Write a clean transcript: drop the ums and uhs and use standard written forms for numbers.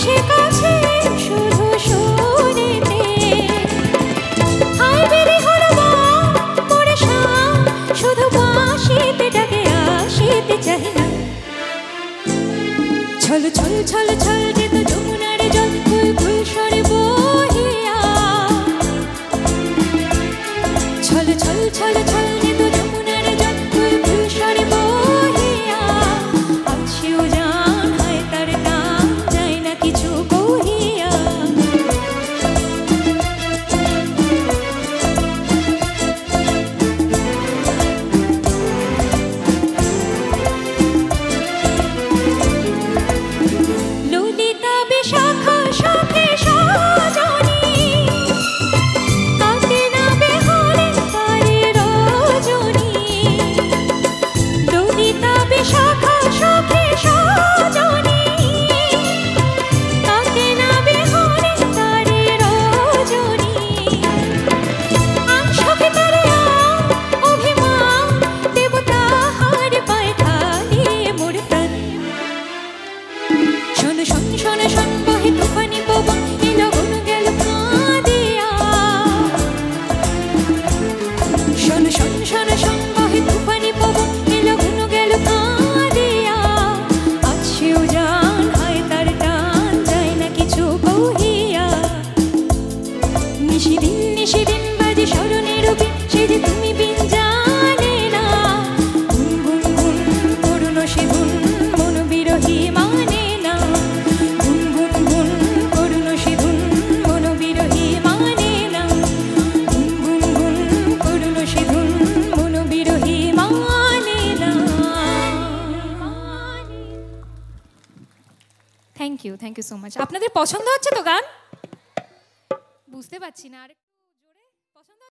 এসে কাছে শুধু শুনিতে হায় বেরি হলো মোরে শাম শুধু বাঁশিতে ডাকে আসিতে চাহি না ছল ছল ছল ছল যেত যমুনার জল ফুল ফুল সরে বহিয়া ছল ছল ছল ছল যেত যমুনার জল ফুল ফুল সরে বহিয়া আছিও জান হয় তার নাম যায় না কিছু কহিয়া ললিতা বিশাখা সখে সজনী কাটে না বেহালে তারে রজনী ললিতা বিশাখা সখে সজনী কাটে না বেহালে তারে রজনী আংশকে তারে অভিমান দেবতা হার পায় ঢালিয়ে মোর প্রাণ শোন শোন শোন শোন বহে তুফানি পবন এলো গুন গেল কাঁদিয়া শোন শোন শোন শোন বহে তুফানি পবন এলো গুন গেল কাঁদিয়া আছেও জান হয় তার টান যায় না কিছু কহিয়া নিশিদিন বাজে স্মরণের বিন সে যে তুমি বিন জানে না গুন গুন গুন করুণ সে গুন মন বিরহী মানে না গুন গুন গুন করুণ সে গুন মন বিরহী মানে না গুন গুন গুন করুণ সে গুন মন বিরহী মানে না থ্যাংক ইউ সো মাচ আপনাদের পছন্দ হচ্ছে তো গান বুঝতে পারছি না